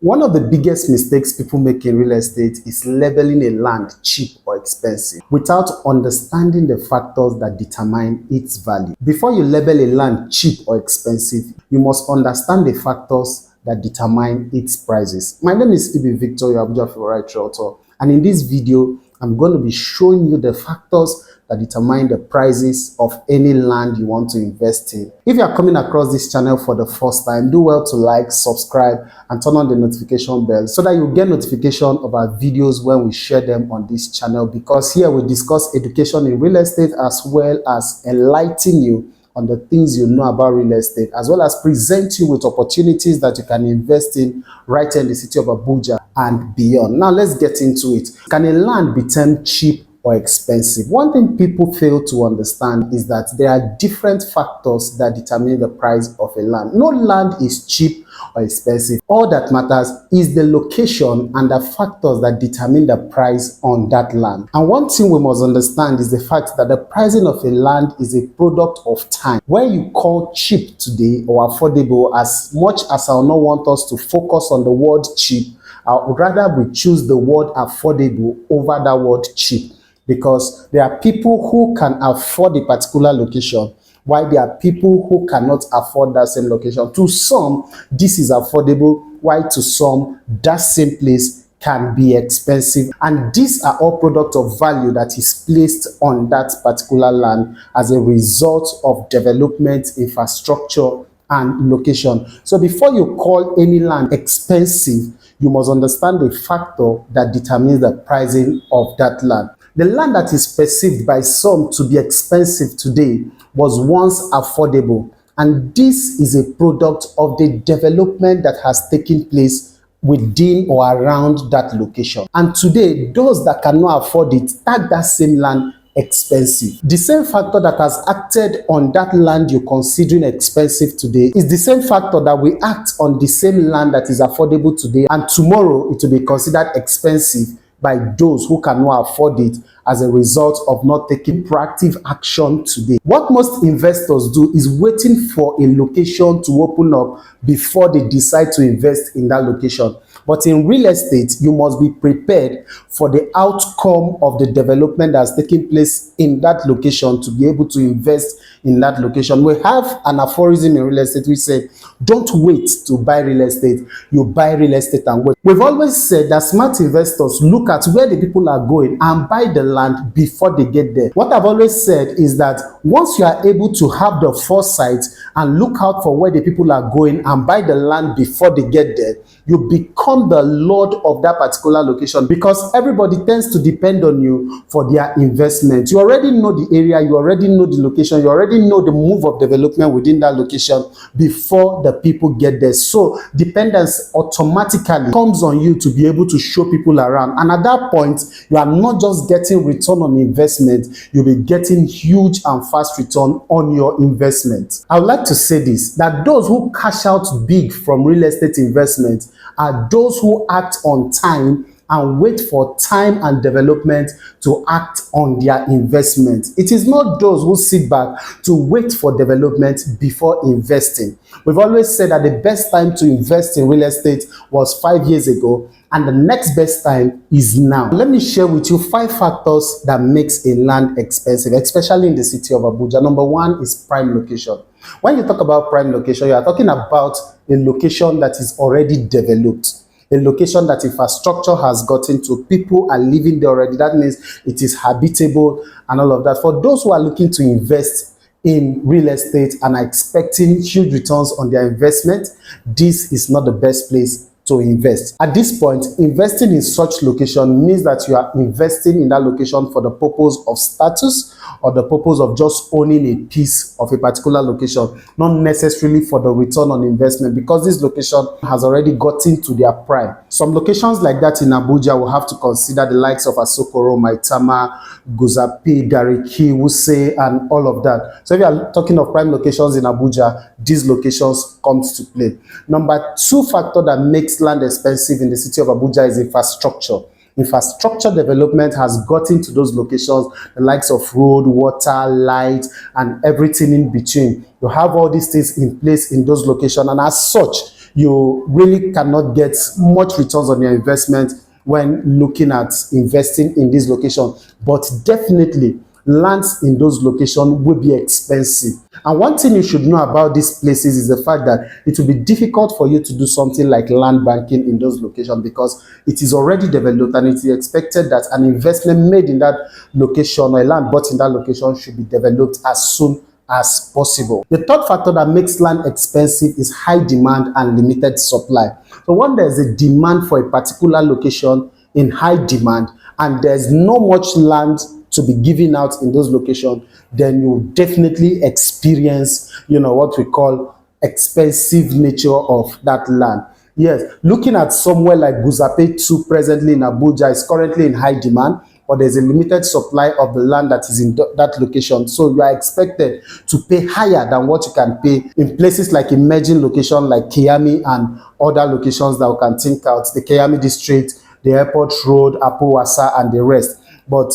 One of the biggest mistakes people make in real estate is labeling a land cheap or expensive without understanding the factors that determine its value. Before you label a land cheap or expensive, you must understand the factors that determine its prices. My name is Ibi Victor, your Abuja favorite realtor, and in this video, I'm going to be showing you the factors that determine the prices of any land you want to invest in. If you are coming across this channel for the first time, do well to like, subscribe, and turn on the notification bell so that you get notification of our videos when we share them on this channel, because here we discuss education in real estate as well as enlighten you on the things you know about real estate, as well as present you with opportunities that you can invest in right here in the city of Abuja and beyond. Now let's get into it. Can a land be termed cheap or expensive? One thing people fail to understand is that there are different factors that determine the price of a land. No land is cheap or expensive. All that matters is the location and the factors that determine the price on that land. And one thing we must understand is the fact that the pricing of a land is a product of time. When you call cheap today or affordable, as much as I not want us to focus on the word cheap, I would rather we choose the word affordable over that word cheap, because there are people who can afford a particular location, while there are people who cannot afford that same location. To some, this is affordable, while to some, that same place can be expensive. And these are all products of value that is placed on that particular land as a result of development, infrastructure, and location. So before you call any land expensive, you must understand the factor that determines the pricing of that land. The land that is perceived by some to be expensive today was once affordable, and this is a product of the development that has taken place within or around that location. And today, those that cannot afford it tag that same land expensive. The same factor that has acted on that land you're considering expensive today is the same factor that will act on the same land that is affordable today, and tomorrow it will be considered expensive by those who cannot afford it as a result of not taking proactive action today. What most investors do is waiting for a location to open up before they decide to invest in that location. But in real estate, you must be prepared for the outcome of the development that's taking place in that location to be able to invest in that location. We have an aphorism in real estate which says, don't wait to buy real estate, you buy real estate and wait. We've always said that smart investors look at where the people are going and buy the land before they get there. What I've always said is that once you are able to have the foresight and look out for where the people are going and buy the land before they get there, you become the lord of that particular location, because everybody tends to depend on you for their investment. You already know the area, you already know the location, you already know the move of development within that location before the people get there. So dependence automatically comes on you to be able to show people around, and at that point you are not just getting return on investment, you'll be getting huge and fast return on your investment. I would like to say this, that those who cash out big from real estate investment are those who act on time and wait for time and development to act on their investment. It is not those who sit back to wait for development before investing. We've always said that the best time to invest in real estate was 5 years ago, and the next best time is now. Let me share with you 5 factors that makes a land expensive, especially in the city of Abuja. Number 1 is prime location. When you talk about prime location, you are talking about a location that is already developed, a location that infrastructure has gotten to, people are living there already. That means it is habitable and all of that. For those who are looking to invest in real estate and are expecting huge returns on their investment, this is not the best place to invest. At this point, investing in such location means that you are investing in that location for the purpose of status or the purpose of just owning a piece of a particular location, not necessarily for the return on investment, because this location has already gotten to their prime. Some locations like that in Abuja will have to consider the likes of Asokoro, Maitama, Guzapi, Gariki, Wuse, and all of that. So if you are talking of prime locations in Abuja, these locations comes to play. Number 2 factor that makes land expensive in the city of Abuja is infrastructure. Infrastructure development has gotten to those locations, the likes of road, water, light, and everything in between. You have all these things in place in those locations, and as such, you really cannot get much returns on your investment when looking at investing in this location. But definitely, lands in those locations will be expensive. And one thing you should know about these places is the fact that it will be difficult for you to do something like land banking in those locations, because it is already developed and it is expected that an investment made in that location or a land bought in that location should be developed as soon as possible. The third factor that makes land expensive is high demand and limited supply. So when there's a demand for a particular location in high demand and there's no much land to be given out in those locations, then you definitely experience, what we call expensive nature of that land. Yes, looking at somewhere like Guzape 2 presently in Abuja is currently in high demand, but there's a limited supply of the land that is in that location. So you are expected to pay higher than what you can pay in places like emerging locations like Kiami and other locations that we can think out, the Kiami district, the airport road, Apowasa, and the rest. But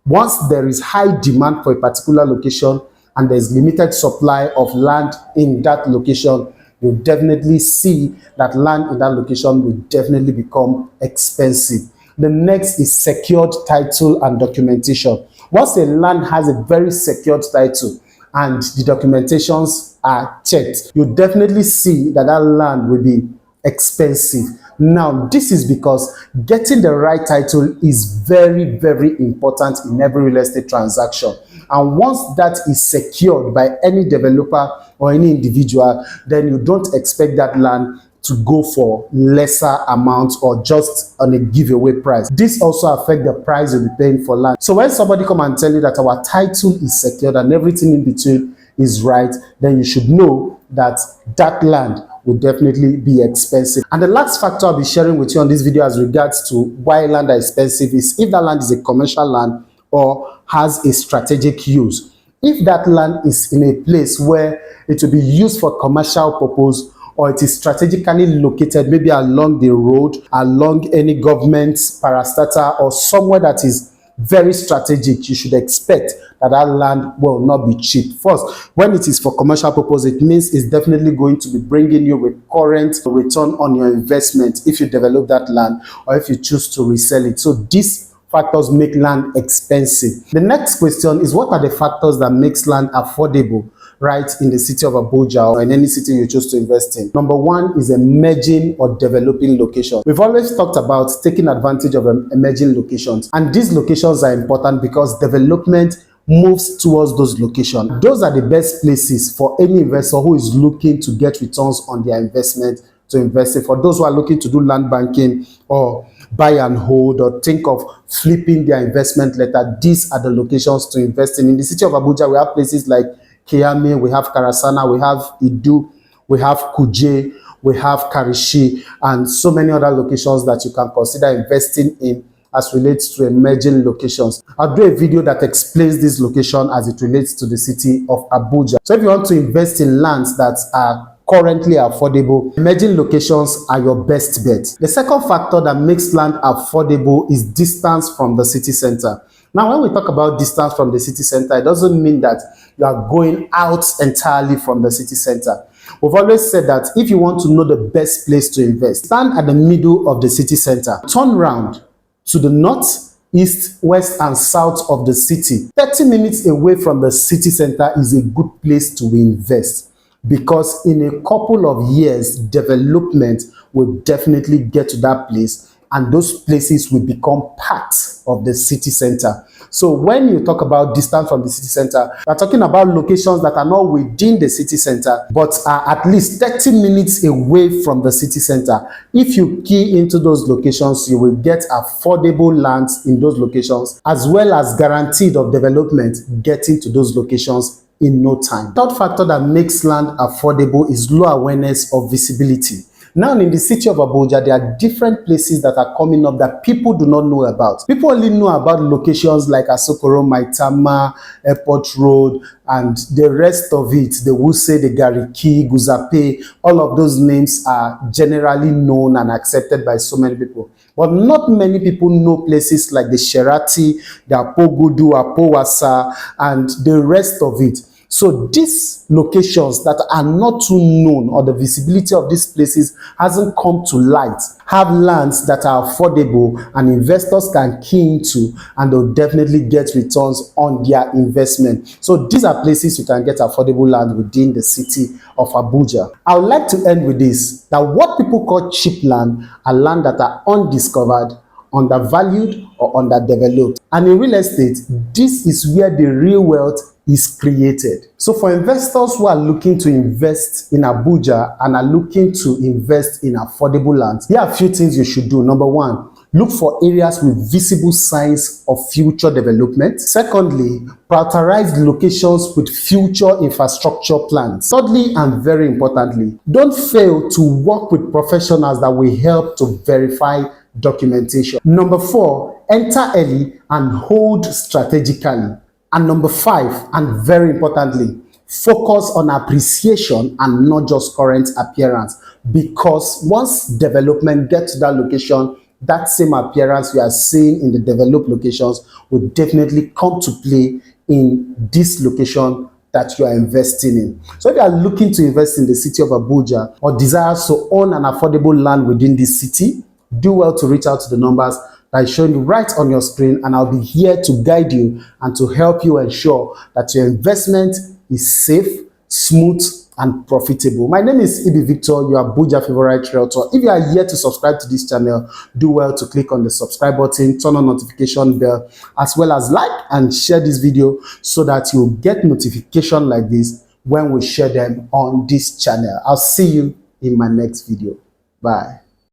once there is high demand for a particular location and there's limited supply of land in that location, you definitely see that land in that location will definitely become expensive. The next is secured title and documentation. Once a land has a very secured title and the documentations are checked, you definitely see that that land will be expensive. Now, this is because getting the right title is very, very important in every real estate transaction. And once that is secured by any developer or any individual, then you don't expect that land to go for lesser amounts or just on a giveaway price. This also affects the price you'll be paying for land. So when somebody come and tell you that our title is secured and everything in between is right, then you should know that that land will definitely be expensive. And the last factor I'll be sharing with you on this video as regards to why land are expensive is if that land is a commercial land or has a strategic use. If that land is in a place where it will be used for commercial purpose, or it is strategically located maybe along the road, along any government parastatal, or somewhere that is very strategic, you should expect that that land will not be cheap. First, when it is for commercial purpose, it means it's definitely going to be bringing you recurrent return on your investment if you develop that land or if you choose to resell it. So these factors make land expensive. The next question is, what are the factors that makes land affordable right in the city of Abuja or in any city you choose to invest in? Number one is emerging or developing locations. We've always talked about taking advantage of emerging locations, and these locations are important because development moves towards those locations. Those are the best places for any investor who is looking to get returns on their investment to invest in. For those who are looking to do land banking or buy and hold or think of flipping their investment later, these are the locations to invest in. In the city of Abuja, we have places like Kiami, we have Karasana, we have Idu, we have Kuje, we have Karishi, and so many other locations that you can consider investing in as relates to emerging locations. I'll do a video that explains this location as it relates to the city of Abuja. So if you want to invest in lands that are currently affordable, emerging locations are your best bet. The second factor that makes land affordable is distance from the city center. Now, when we talk about distance from the city center, it doesn't mean that you are going out entirely from the city center. We've always said that if you want to know the best place to invest, stand at the middle of the city center, turn around to the north, east, west, and south of the city. 30 minutes away from the city center is a good place to invest, because in a couple of years, development will definitely get to that place, and those places will become part of the city center. So when you talk about distance from the city center, we're talking about locations that are not within the city center, but are at least 30 minutes away from the city center. If you key into those locations, you will get affordable lands in those locations, as well as guaranteed of development getting to those locations in no time. Third factor that makes land affordable is low awareness of visibility. Now, in the city of Abuja, there are different places that are coming up that people do not know about. People only know about locations like Asokoro, Maitama, Airport Road, and the rest of it. The Wuse, the Gariki, Guzape, all of those names are generally known and accepted by so many people. But not many people know places like the Sherati, the Apogudu, Apowasa, and the rest of it. So these locations that are not too known, or the visibility of these places hasn't come to light, have lands that are affordable and investors can key into, and they'll definitely get returns on their investment. So these are places you can get affordable land within the city of Abuja. I would like to end with this, that what people call cheap land are land that are undiscovered, undervalued, or underdeveloped. And in real estate, this is where the real wealth is created. So for investors who are looking to invest in Abuja and are looking to invest in affordable lands, here are a few things you should do. Number one, look for areas with visible signs of future development. Secondly, prioritize locations with future infrastructure plans. Thirdly, and very importantly, don't fail to work with professionals that will help to verify documentation. Number four, enter early and hold strategically. And number five, and very importantly, focus on appreciation and not just current appearance, because once development gets to that location, that same appearance you are seeing in the developed locations will definitely come to play in this location that you are investing in. So if you are looking to invest in the city of Abuja or desires to own an affordable land within this city, do well to reach out to the numbers that is showing right on your screen, and I'll be here to guide you and to help you ensure that your investment is safe, smooth, and profitable. My name is Ibi Victor, your Abuja favorite realtor. If you are here to subscribe to this channel, do well to click on the subscribe button, turn on notification bell, as well as like and share this video so that you'll get notification like this when we share them on this channel. I'll see you in my next video. Bye.